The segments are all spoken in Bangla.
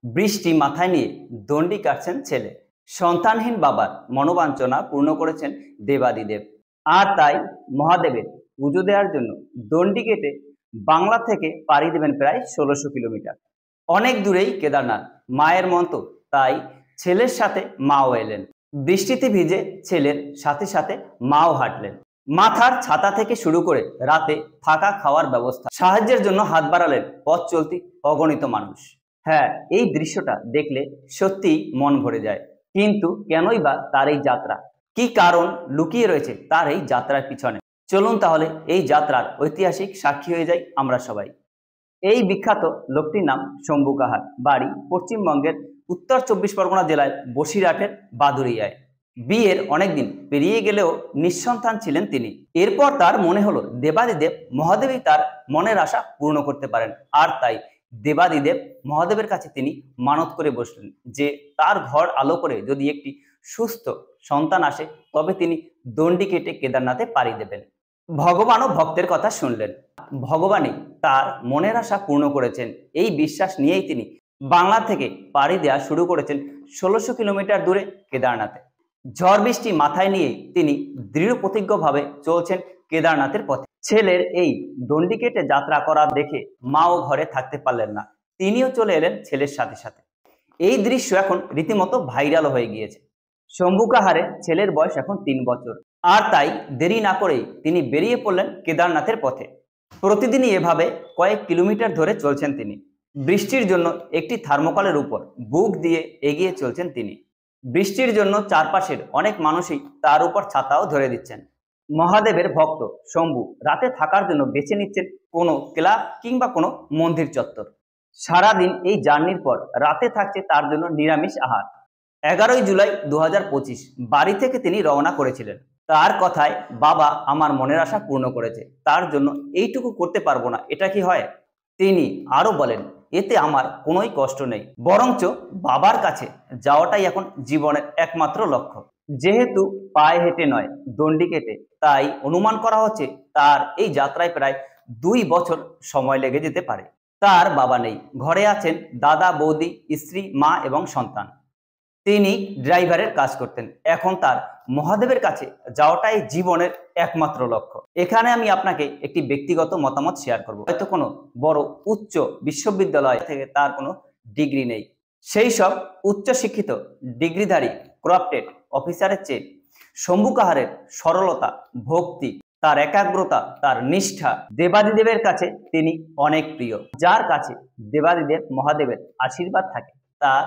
বৃষ্টি মাথায় নিয়ে দণ্ডি কাটছেন ছেলে। সন্তানহীন বাবার মনোবাঞ্ছনা পূর্ণ করেছেন দেবাদিদেব। আর তাই মহাদেবের পুজো দেওয়ার জন্য দণ্ডি কেটে বাংলা থেকে পাড়ি দেবেন প্রায় ১৬০০ কিলোমিটার। অনেক দূরেই কেদারনাথ, মায়ের মন্ত্র, তাই ছেলের সাথে মাও এলেন। বৃষ্টিতে ভিজে ছেলের সাথে সাথে মাও হাঁটলেন। মাথার ছাতা থেকে শুরু করে রাতে থাকা খাওয়ার ব্যবস্থা, সাহায্যের জন্য হাত বাড়ালেন পথ চলতি অগণিত মানুষ। হ্যাঁ, এই দৃশ্যটা দেখলে সত্যিই মন ভরে যায়। কিন্তু কেনই বা তার এই যাত্রা, কি কারণ লুকিয়ে রয়েছে তার এই যাত্রার পিছনে? চলুন তাহলে এই যাত্রার ঐতিহাসিক সাক্ষী হয়ে যাই আমরা সবাই। এই বিখ্যাত লোকটির নাম শম্ভু কাহার, বাড়ি পশ্চিমবঙ্গের উত্তর ২৪ পরগনা জেলায় বসিরহাটের বাদুড়িয়ায়। বিয়ের অনেকদিন পেরিয়ে গেলেও নিঃসন্তান ছিলেন তিনি। এরপর তার মনে হলো দেবাদিদেব মহাদেবই তার মনের আশা পূর্ণ করতে পারেন। আর তাই দেবাদিদেব মহাদেবের কাছে তিনি মানত করে বসলেন যে তার ঘর আলো করে যদি একটি সুস্থ সন্তান আসে তবে তিনি দণ্ডি কেটে কেদারনাথে পাড়ি দেবেন। ভগবানও ভক্তের কথা শুনলেন। ভগবানই তার মনের আশা পূর্ণ করেছেন। এই বিশ্বাস নিয়েই তিনি বাংলা থেকে পাড়ি দেওয়া শুরু করেছেন ১৬০০ কিলোমিটার দূরে কেদারনাথে। ঝড় বৃষ্টি মাথায় নিয়ে তিনি দৃঢ় প্রতিজ্ঞভাবে চলছেন কেদারনাথের পথে। ছেলের এই দণ্ডি কেটে যাত্রা করা দেখে মাও ঘরে থাকতে পারলেন না, তিনিও চলে এলেন ছেলের সাথে সাথে। এই দৃশ্য এখন রীতিমতো ভাইরাল হয়ে গিয়েছে। শম্ভু কাহারের ছেলের বয়স এখন ৩ বছর। আর তাই দেরি না করেই তিনি বেরিয়ে পড়লেন কেদারনাথের পথে। প্রতিদিনই এভাবে কয়েক কিলোমিটার ধরে চলছেন তিনি। বৃষ্টির জন্য একটি থার্মোকলের উপর বুক দিয়ে এগিয়ে চলছেন তিনি। বৃষ্টির জন্য চারপাশের অনেক মানুষই তার উপর ছাতাও ধরে দিচ্ছেন। মহাদেবের ভক্ত শম্ভু রাতে থাকার জন্য বেছে নিচ্ছেন কোনো ক্লাব কিংবা কোনো মন্দির চত্বর। সারাদিন এই জার্নির পর রাতে থাকছে তার জন্য নিরামিষ আহার। ১১ই জুলাই ২০২৫ বাড়ি থেকে তিনি রওনা করেছিলেন। তার কথায়, বাবা আমার মনের আশা পূর্ণ করেছে, তার জন্য এইটুকু করতে পারবো না, এটা কি হয়? তিনি আরো বলেন, এতে আমার কোনোই কষ্ট নেই, বরঞ্চ বাবার কাছে যাওয়াটাই এখন জীবনের একমাত্র লক্ষ্য। যেহেতু পায়ে হেঁটে নয়, দণ্ডি কেটে, তাই অনুমান করা হচ্ছে তার এই যাত্রায় প্রায় ২ বছর সময় লেগে যেতে পারে। তার বাবা নেই, ঘরে আছেন দাদা, বৌদি, স্ত্রী, মা এবং সন্তান। তিনি ড্রাইভারের কাজ করতেন। এখন তার মহাদেবের কাছে যাওয়াটাই জীবনের একমাত্র লক্ষ্য। এখানে আমি আপনাকে একটি ব্যক্তিগত মতামত শেয়ার করব। হয়তো কোনো বড় উচ্চ বিশ্ববিদ্যালয় থেকে তার কোনো ডিগ্রি নেই, সেই সব উচ্চ শিক্ষিত ডিগ্রিধারী ক্রাফটেড অফিসারের চেয়ে শম্ভু কাহারের সরলতা, ভক্তি, তার একাগ্রতা, তার নিষ্ঠা দেবাদিদেবের কাছে তিনি অনেক প্রিয়। যার কাছে দেবাদিদেব মহাদেবের আশীর্বাদ থাকে তার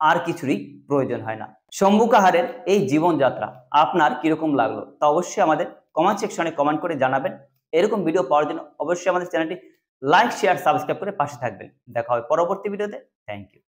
আর কিছুরই প্রয়োজন হয় না। শম্ভু কাহারের এই জীবনযাত্রা আপনার কিরকম লাগলো তা অবশ্যই আমাদের কমেন্ট সেকশনে কমেন্ট করে জানাবেন। এরকম ভিডিও পাওয়ার জন্য অবশ্যই আমাদের চ্যানেলটি লাইক, শেয়ার, সাবস্ক্রাইব করে পাশে থাকবেন। দেখা হবে পরবর্তী ভিডিওতে। Thank you.